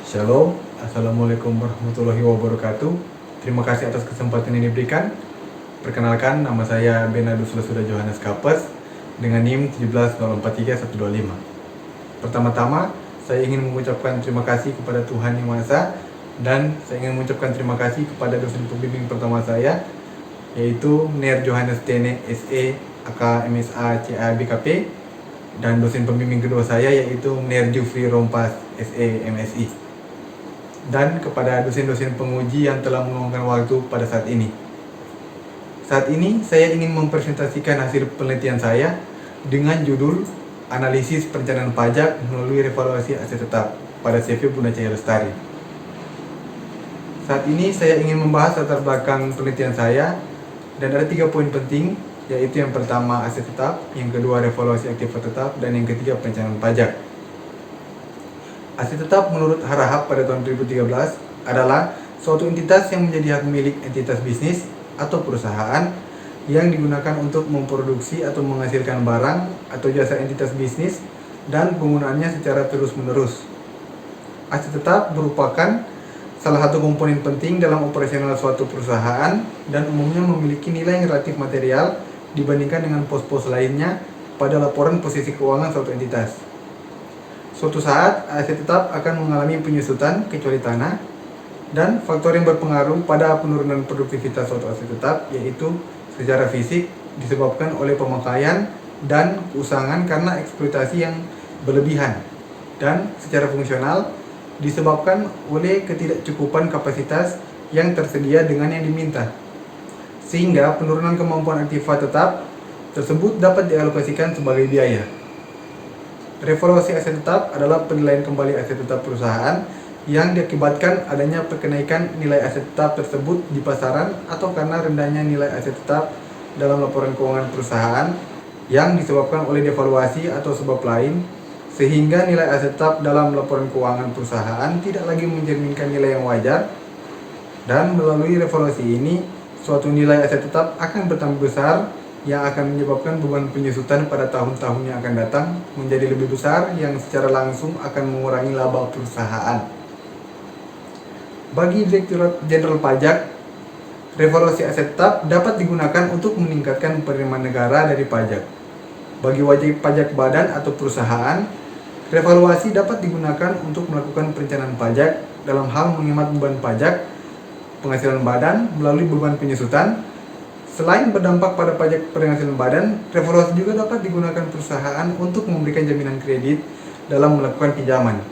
Shalom, Assalamualaikum warahmatullahi wabarakatuh. Terima kasih atas kesempatan yang diberikan. Perkenalkan, nama saya Benadus Suda Johannes Kapes dengan NIM 17043-125. Pertama-tama, saya ingin mengucapkan terima kasih kepada Tuhan Yang Maha Esa, dan saya ingin mengucapkan terima kasih kepada dosen pembimbing pertama saya, yaitu Ner Johannes Tene SE AK MSA CA BKP, dan dosen pembimbing kedua saya yaitu Ner Jufri Rompas SE MSI, dan kepada dosen-dosen penguji yang telah meluangkan waktu pada saat ini. Saat ini saya ingin mempresentasikan hasil penelitian saya dengan judul Analisis Perencanaan Pajak melalui Revaluasi Aset Tetap pada CV Bunda Cahaya Lestari. Saat ini saya ingin membahas latar belakang penelitian saya, dan ada 3 poin penting, yaitu yang pertama aset tetap, yang kedua revaluasi aktiva tetap, dan yang ketiga perencanaan pajak. Aset tetap menurut Harahap pada tahun 2013 adalah suatu entitas yang menjadi hak milik entitas bisnis atau perusahaan yang digunakan untuk memproduksi atau menghasilkan barang atau jasa entitas bisnis dan penggunaannya secara terus-menerus. Aset tetap merupakan salah satu komponen penting dalam operasional suatu perusahaan dan umumnya memiliki nilai yang relatif material dibandingkan dengan pos-pos lainnya pada laporan posisi keuangan suatu entitas. Suatu saat, aset tetap akan mengalami penyusutan kecuali tanah, dan faktor yang berpengaruh pada penurunan produktivitas suatu aset tetap yaitu secara fisik disebabkan oleh pemakaian dan keusangan karena eksploitasi yang berlebihan, dan secara fungsional disebabkan oleh ketidakcukupan kapasitas yang tersedia dengan yang diminta, sehingga penurunan kemampuan aktiva tetap tersebut dapat dialokasikan sebagai biaya. Revaluasi aset tetap adalah penilaian kembali aset tetap perusahaan yang diakibatkan adanya kenaikan nilai aset tetap tersebut di pasaran atau karena rendahnya nilai aset tetap dalam laporan keuangan perusahaan yang disebabkan oleh devaluasi atau sebab lain, sehingga nilai aset tetap dalam laporan keuangan perusahaan tidak lagi mencerminkan nilai yang wajar, dan melalui revaluasi ini suatu nilai aset tetap akan bertambah besar yang akan menyebabkan beban penyusutan pada tahun-tahun yang akan datang menjadi lebih besar yang secara langsung akan mengurangi laba perusahaan. Bagi Direktorat Jenderal Pajak, revaluasi aset tetap dapat digunakan untuk meningkatkan penerimaan negara dari pajak. Bagi wajib pajak badan atau perusahaan, revaluasi dapat digunakan untuk melakukan perencanaan pajak dalam hal menghemat beban pajak penghasilan badan melalui beban penyusutan. Selain berdampak pada pajak penghasilan badan, revaluasi juga dapat digunakan perusahaan untuk memberikan jaminan kredit dalam melakukan pinjaman.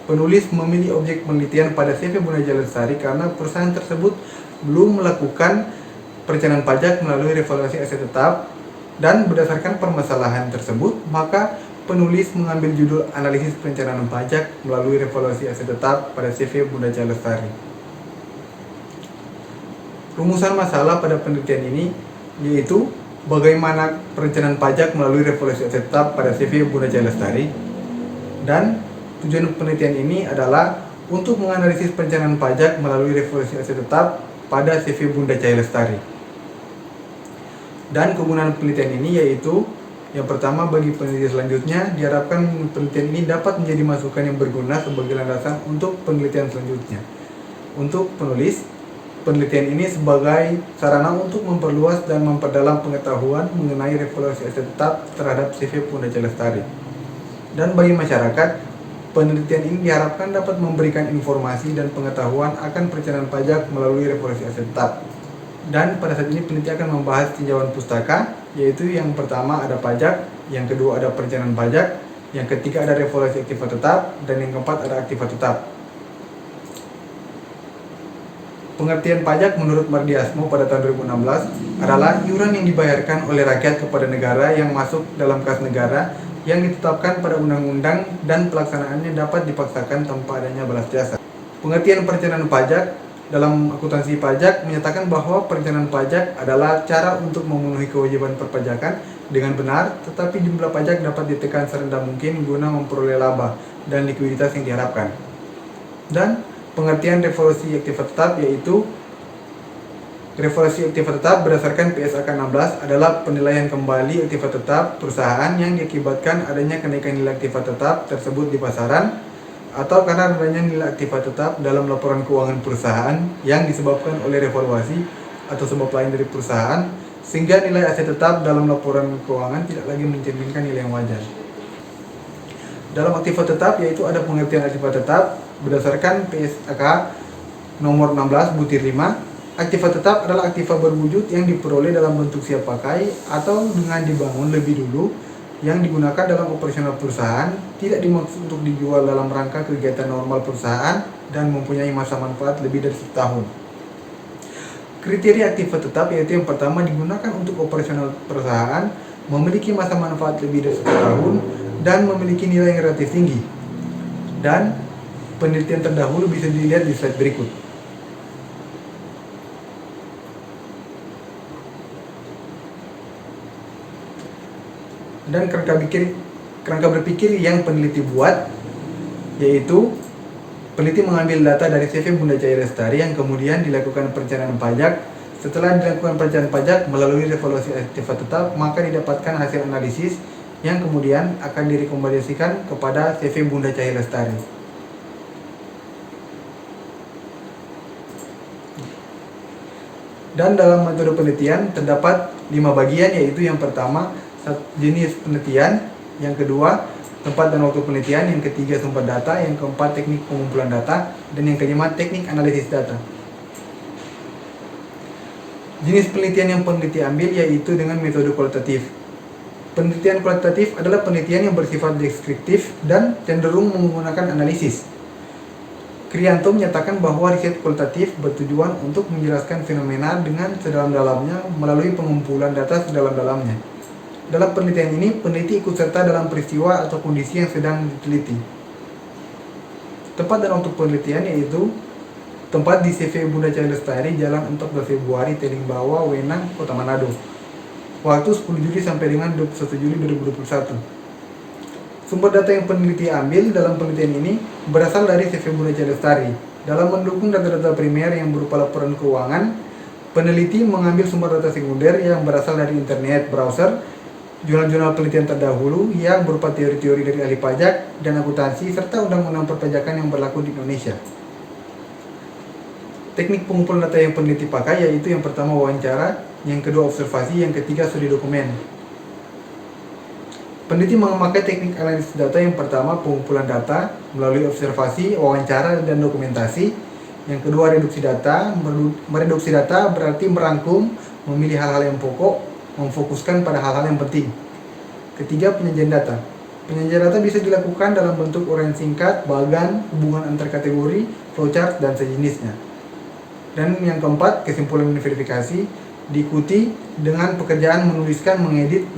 Penulis memilih objek penelitian pada CV Bunda Cahaya Lestari karena perusahaan tersebut belum melakukan perencanaan pajak melalui revaluasi aset tetap, dan berdasarkan permasalahan tersebut, maka penulis mengambil judul Analisis Perencanaan Pajak melalui Revaluasi Aset Tetap pada CV Bunda Cahaya Lestari. Rumusan masalah pada penelitian ini yaitu bagaimana perencanaan pajak melalui revaluasi aset tetap pada CV Bunda Cahaya Lestari, dan tujuan penelitian ini adalah untuk menganalisis perencanaan pajak melalui revaluasi aset tetap pada CV Bunda Cahaya Lestari. Dan kegunaan penelitian ini yaitu yang pertama, bagi penelitian selanjutnya diharapkan penelitian ini dapat menjadi masukan yang berguna sebagai landasan untuk penelitian selanjutnya. Untuk penulis, penelitian ini sebagai sarana untuk memperluas dan memperdalam pengetahuan mengenai revaluasi aset tetap terhadap CV Bunda Cahaya Lestari. Dan bagi masyarakat, penelitian ini diharapkan dapat memberikan informasi dan pengetahuan akan perencanaan pajak melalui revaluasi aset tetap. Dan pada saat ini penelitian akan membahas tinjauan pustaka, yaitu yang pertama ada pajak, yang kedua ada perencanaan pajak, yang ketiga ada revaluasi aktiva tetap, dan yang keempat ada aktiva tetap. Pengertian pajak menurut Mardiasmo pada tahun 2016 adalah iuran yang dibayarkan oleh rakyat kepada negara yang masuk dalam kas negara yang ditetapkan pada undang-undang dan pelaksanaannya dapat dipaksakan tanpa adanya balas jasa. Pengertian perencanaan pajak dalam akuntansi pajak menyatakan bahwa perencanaan pajak adalah cara untuk memenuhi kewajiban perpajakan dengan benar, tetapi jumlah pajak dapat ditekan serendah mungkin guna memperoleh laba dan likuiditas yang diharapkan. Dan pengertian revaluasi aktiva tetap yaitu revaluasi aktiva tetap berdasarkan PSAK 16 adalah penilaian kembali aktiva tetap perusahaan yang diakibatkan adanya kenaikan nilai aktiva tetap tersebut di pasaran atau karena rendahnya nilai aktiva tetap dalam laporan keuangan perusahaan yang disebabkan oleh revaluasi atau sebab lain dari perusahaan, sehingga nilai aset tetap dalam laporan keuangan tidak lagi mencerminkan nilai yang wajar. Dalam aktiva tetap yaitu ada pengertian aktiva tetap berdasarkan PSAK nomor 16 butir 5. Aktiva tetap adalah aktiva berwujud yang diperoleh dalam bentuk siap pakai atau dengan dibangun lebih dulu, yang digunakan dalam operasional perusahaan, tidak dimaksud untuk dijual dalam rangka kegiatan normal perusahaan, dan mempunyai masa manfaat lebih dari 1 tahun. Kriteria aktiva tetap yaitu yang pertama digunakan untuk operasional perusahaan, memiliki masa manfaat lebih dari 1 tahun, dan memiliki nilai yang relatif tinggi. Dan penelitian terdahulu bisa dilihat di slide berikut. Dan kerangka berpikir yang peneliti buat, yaitu peneliti mengambil data dari CV Bunda Cahaya Lestari yang kemudian dilakukan perencanaan pajak. Setelah dilakukan perencanaan pajak melalui revaluasi aktiva tetap, maka didapatkan hasil analisis yang kemudian akan direkomendasikan kepada CV Bunda Cahaya Lestari. Dan dalam metode penelitian terdapat 5 bagian, yaitu yang pertama jenis penelitian, yang kedua tempat dan waktu penelitian, yang ketiga sumber data, yang keempat teknik pengumpulan data, dan yang kelima teknik analisis data. Jenis penelitian yang peneliti ambil yaitu dengan metode kualitatif. Penelitian kualitatif adalah penelitian yang bersifat deskriptif dan cenderung menggunakan analisis. Krianto menyatakan bahwa riset kualitatif bertujuan untuk menjelaskan fenomena dengan sedalam-dalamnya melalui pengumpulan data sedalam-dalamnya. Dalam penelitian ini, peneliti ikut serta dalam peristiwa atau kondisi yang sedang diteliti. Tempat dan waktu penelitian yaitu tempat di CV Bunda Cahaya Lestari, Jalan 14 Februari, Teling Bawah, Wenang, Kota Manado. Waktu 10 Juli sampai dengan 21 Juli 2021. Sumber data yang peneliti ambil dalam penelitian ini berasal dari CV Bunda Cahaya Lestari. Dalam mendukung data-data primer yang berupa laporan keuangan, peneliti mengambil sumber data sekunder yang berasal dari internet, browser, jurnal-jurnal penelitian terdahulu yang berupa teori-teori dari ahli pajak dan akuntansi, serta undang-undang perpajakan yang berlaku di Indonesia. Teknik pengumpulan data yang peneliti pakai yaitu yang pertama wawancara, yang kedua observasi, yang ketiga studi dokumen. Peneliti memakai teknik analisis data yang pertama pengumpulan data melalui observasi, wawancara, dan dokumentasi. Yang kedua reduksi data. Mereduksi data berarti merangkum, memilih hal-hal yang pokok, memfokuskan pada hal-hal yang penting. Ketiga, penyajian data. Penyajian data bisa dilakukan dalam bentuk uraian singkat, bagan, hubungan antar kategori, flowchart, dan sejenisnya. Dan yang keempat, kesimpulan dan verifikasi diikuti dengan pekerjaan menuliskan, mengedit,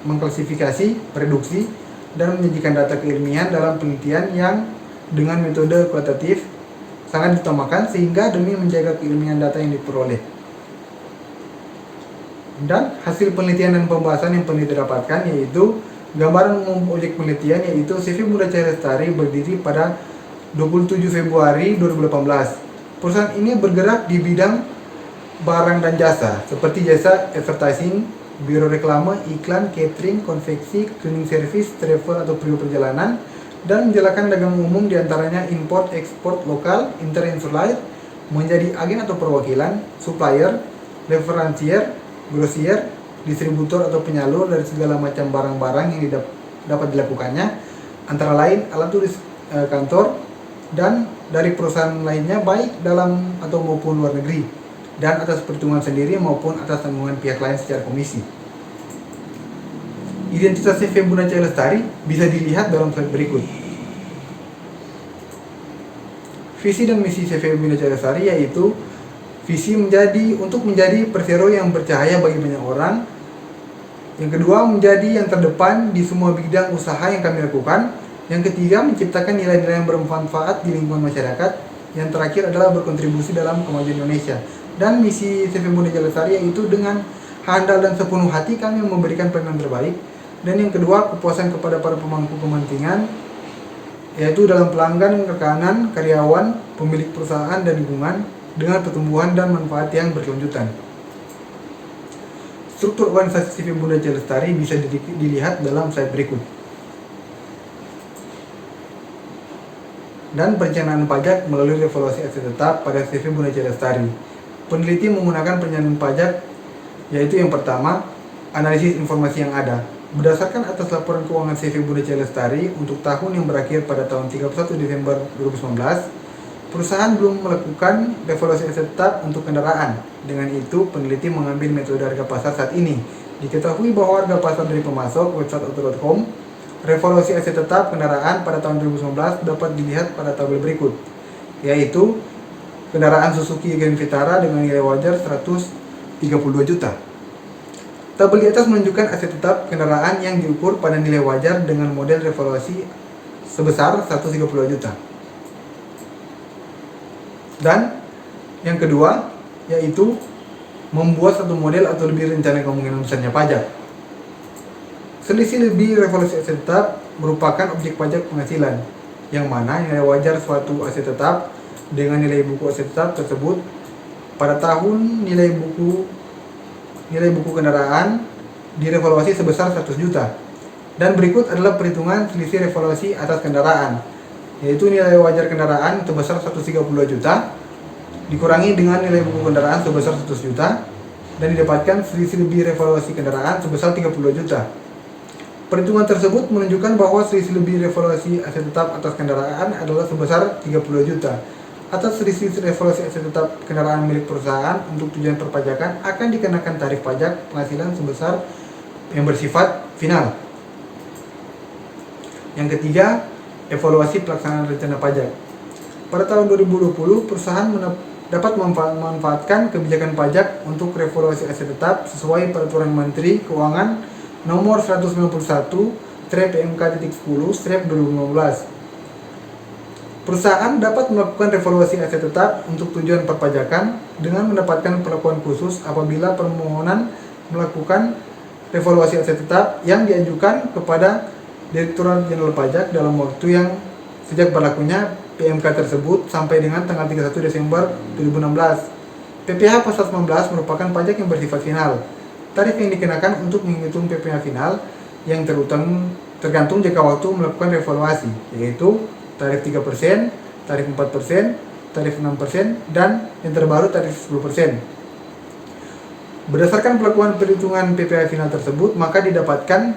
mengklasifikasi, reduksi, dan menyajikan data keilmian dalam penelitian yang dengan metode kualitatif sangat diutamakan sehingga demi menjaga keilmian data yang diperoleh. Dan hasil penelitian dan pembahasan yang peneliti dapatkan yaitu gambaran umum objek penelitian, yaitu CV Bunda Cahaya Lestari berdiri pada 27 Februari 2018. Perusahaan ini bergerak di bidang barang dan jasa seperti jasa advertising, biro reklame, iklan, catering, konveksi, cleaning service, travel atau periode perjalanan, dan menjalankan dagang umum diantaranya import, ekspor lokal, interinsular, menjadi agen atau perwakilan, supplier, referensier, grosier, distributor atau penyalur dari segala macam barang-barang yang dapat dilakukannya, antara lain alat tulis kantor, dan dari perusahaan lainnya baik dalam atau maupun luar negeri, dan atas perhitungan sendiri maupun atas tanggungan pihak lain secara komisi. Identitas CV Bunda Cahaya Lestari bisa dilihat dalam slide berikut. Visi dan misi CV Bunda Cahaya Lestari yaitu visi untuk menjadi persero yang bercahaya bagi banyak orang. Yang kedua, menjadi yang terdepan di semua bidang usaha yang kami lakukan. Yang ketiga, menciptakan nilai-nilai yang bermanfaat di lingkungan masyarakat. Yang terakhir adalah berkontribusi dalam kemajuan Indonesia. Dan misi CV Bunda Cahaya Lestari yaitu dengan handal dan sepenuh hati kami memberikan pelayanan terbaik. Dan yang kedua, kepuasan kepada para pemangku kepentingan, yaitu dalam pelanggan, rekanan, karyawan, pemilik perusahaan, dan lingkungan, dengan pertumbuhan dan manfaat yang berkelanjutan. Struktur organisasi CV Bunda Cahaya Lestari bisa dilihat dalam slide berikut. dan perencanaan pajak melalui revaluasi aset tetap pada CV Bunda Cia Lestari. Peneliti menggunakan perencanaan pajak, yaitu yang pertama, analisis informasi yang ada. Berdasarkan atas laporan keuangan CV Bunda Cia Lestari untuk tahun yang berakhir pada tahun 31 Desember 2019, perusahaan belum melakukan revaluasi aset tetap untuk kendaraan. Dengan itu, peneliti mengambil metode harga pasar saat ini. Diketahui bahwa harga pasar dari pemasok website auto.com, revaluasi aset tetap kendaraan pada tahun 2019 dapat dilihat pada tabel berikut, yaitu kendaraan Suzuki Grand Vitara dengan nilai wajar 132 juta. Tabel di atas menunjukkan aset tetap kendaraan yang diukur pada nilai wajar dengan model revaluasi sebesar 130 juta. Dan yang kedua, yaitu membuat satu model atau lebih rencana kemungkinan besarnya pajak. Selisih lebih revaluasi aset tetap merupakan objek pajak penghasilan, yang mana nilai wajar suatu aset tetap dengan nilai buku aset tetap tersebut pada tahun nilai buku kendaraan direvaluasi sebesar 100 juta. Dan berikut adalah perhitungan selisih revaluasi atas kendaraan, yaitu nilai wajar kendaraan sebesar 130 juta dikurangi dengan nilai buku kendaraan sebesar 100 juta dan didapatkan selisih lebih revaluasi kendaraan sebesar 30 juta. Perhitungan tersebut menunjukkan bahwa selisih lebih revaluasi aset tetap atas kendaraan adalah sebesar 30 juta. Atas selisih revaluasi aset tetap kendaraan milik perusahaan untuk tujuan perpajakan akan dikenakan tarif pajak penghasilan sebesar yang bersifat final. Yang ketiga, evaluasi pelaksanaan rencana pajak. Pada tahun 2020, perusahaan dapat memanfaatkan kebijakan pajak untuk revaluasi aset tetap sesuai Peraturan Menteri Keuangan Nomor 191/PMK.10/2015. Perusahaan dapat melakukan revaluasi aset tetap untuk tujuan perpajakan dengan mendapatkan perlakuan khusus apabila permohonan melakukan revaluasi aset tetap yang diajukan kepada Direktorat Jenderal Pajak dalam waktu yang sejak berlakunya PMK tersebut sampai dengan tanggal 31 Desember 2016. PPh pasal 19 merupakan pajak yang bersifat final. Tarif yang dikenakan untuk menghitung PPh final yang tergantung jangka waktu melakukan revaluasi, yaitu tarif 3%, tarif 4%, tarif 6%, dan yang terbaru tarif 10%. Berdasarkan pelakuan perhitungan PPh final tersebut, maka didapatkan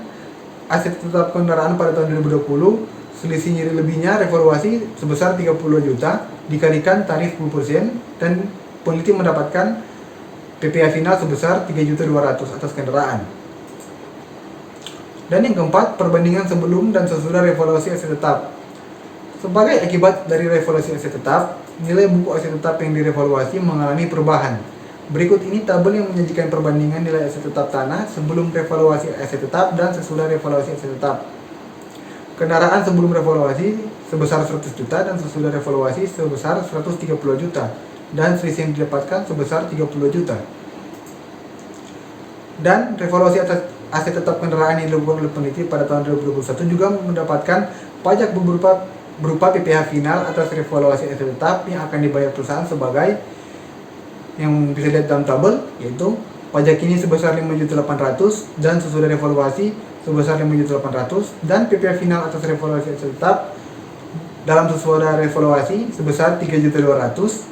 aset tetap kendaraan pada tahun 2020 selisih nyeri lebihnya revaluasi sebesar 30 juta dikalikan tarif 10% dan peneliti mendapatkan PPh final sebesar 3.200.000 atas kendaraan. Dan yang keempat, perbandingan sebelum dan sesudah revaluasi aset tetap. Sebagai akibat dari revaluasi aset tetap, nilai buku aset tetap yang direvaluasi mengalami perubahan. Berikut ini tabel yang menyajikan perbandingan nilai aset tetap tanah sebelum revaluasi aset tetap dan sesudah revaluasi aset tetap. Kendaraan sebelum revaluasi sebesar 100 juta dan sesudah revaluasi sebesar 130 juta dan selisih yang didapatkan sebesar 30 juta. Dan revaluasi atas aset tetap kendaraan yang dilakukan oleh peneliti pada tahun 2021 juga mendapatkan pajak berupa PPh final atas revaluasi aset tetap yang akan dibayar perusahaan sebagai yang bisa dilihat dalam tabel, yaitu pajak ini sebesar 5.800.000 dan sesudah revaluasi sebesar 5.800.000 dan PPh final atas revaluasi aset tetap dalam sesudah revaluasi sebesar 3.200.000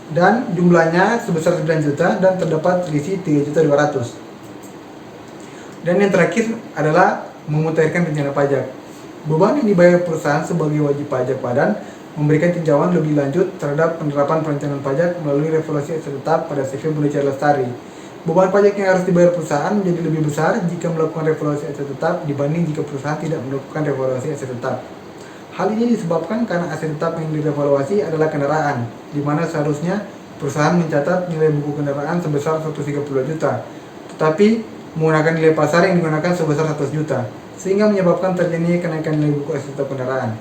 dan jumlahnya sebesar 9 juta dan terdapat selisih 3.200.000. Dan yang terakhir adalah memutihkan rencana pajak. Beban yang dibayar perusahaan sebagai wajib pajak badan memberikan tinjauan lebih lanjut terhadap penerapan perencanaan pajak melalui revaluasi aset tetap pada CV Bunda Cia Lestari. Beban pajak yang harus dibayar perusahaan menjadi lebih besar jika melakukan revaluasi aset tetap dibanding jika perusahaan tidak melakukan revaluasi aset tetap. Hal ini disebabkan karena aset tetap yang direvaluasi adalah kendaraan, di mana seharusnya perusahaan mencatat nilai buku kendaraan sebesar 130 juta, tetapi menggunakan nilai pasar yang digunakan sebesar 100 juta, sehingga menyebabkan terjadinya kenaikan nilai buku aset tetap kendaraan.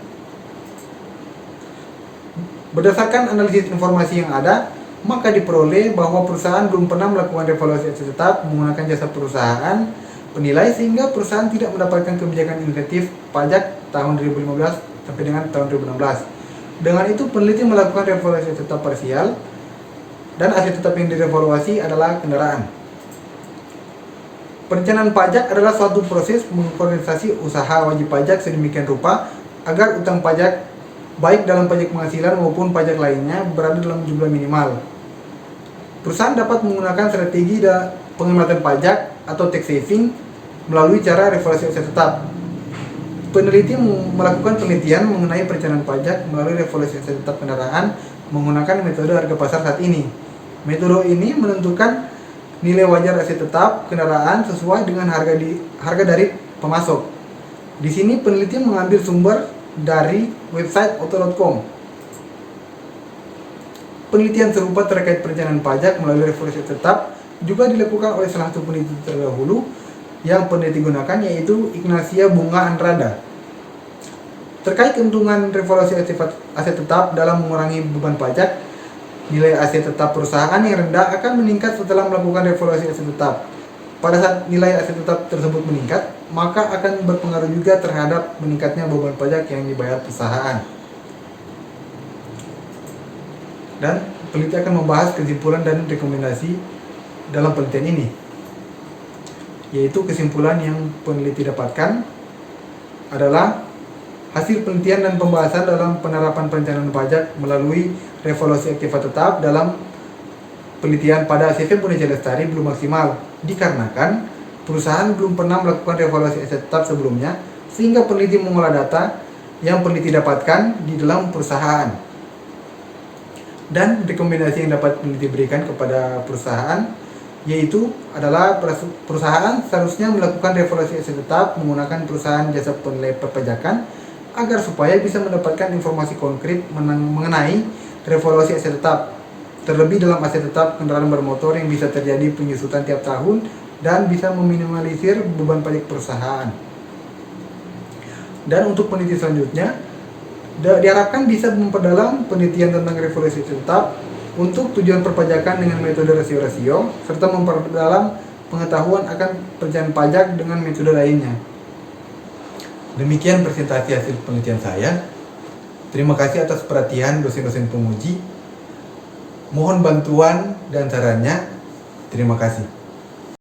Berdasarkan analisis informasi yang ada, maka diperoleh bahwa perusahaan belum pernah melakukan revaluasi aset tetap menggunakan jasa perusahaan penilai sehingga perusahaan tidak mendapatkan kebijakan insentif pajak tahun 2015 sampai dengan tahun 2016. Dengan itu peneliti melakukan revaluasi aset tetap parsial dan aset tetap yang direvaluasi adalah kendaraan. Perencanaan pajak adalah suatu proses mengorganisasi usaha wajib pajak sedemikian rupa agar utang pajak baik dalam pajak penghasilan maupun pajak lainnya, berada dalam jumlah minimal. Perusahaan dapat menggunakan strategi penghematan pajak atau tax saving melalui cara revaluasi aset tetap. Peneliti melakukan penelitian mengenai perencanaan pajak melalui revaluasi aset tetap kendaraan menggunakan metode harga pasar saat ini. Metode ini menentukan nilai wajar aset tetap kendaraan sesuai dengan harga dari pemasok. Di sini peneliti mengambil sumber dari website auto.com. Penelitian serupa terkait perencanaan pajak melalui revaluasi tetap juga dilakukan oleh salah satu peneliti terdahulu yang peneliti gunakan, yaitu Ignacia Bunga Andrada. Terkait keuntungan revaluasi aset tetap dalam mengurangi beban pajak, nilai aset tetap perusahaan yang rendah akan meningkat setelah melakukan revaluasi aset tetap. Pada saat nilai aset tetap tersebut meningkat, maka akan berpengaruh juga terhadap meningkatnya beban pajak yang dibayar perusahaan. Dan peneliti akan membahas kesimpulan dan rekomendasi dalam penelitian ini, yaitu kesimpulan yang peneliti dapatkan adalah hasil penelitian dan pembahasan dalam penerapan perencanaan pajak melalui revaluasi aktiva tetap dalam penelitian pada CV Boneci Lestari belum maksimal, dikarenakan perusahaan belum pernah melakukan revaluasi aset tetap sebelumnya, sehingga peneliti mengolah data yang peneliti dapatkan di dalam perusahaan. Dan rekomendasi yang dapat peneliti berikan kepada perusahaan yaitu adalah perusahaan seharusnya melakukan revaluasi aset tetap menggunakan perusahaan jasa penilai perpajakan agar supaya bisa mendapatkan informasi konkret mengenai revaluasi aset tetap, terlebih dalam aset tetap kendaraan bermotor yang bisa terjadi penyusutan tiap tahun dan bisa meminimalisir beban pajak perusahaan. Dan untuk peneliti selanjutnya, diharapkan bisa memperdalam penelitian tentang revaluasi aset tetap untuk tujuan perpajakan dengan metode rasio-rasio, serta memperdalam pengetahuan akan perencanaan pajak dengan metode lainnya. Demikian presentasi hasil penelitian saya. Terima kasih atas perhatian dosen-dosen penguji. Mohon bantuan dan sarannya. Terima kasih.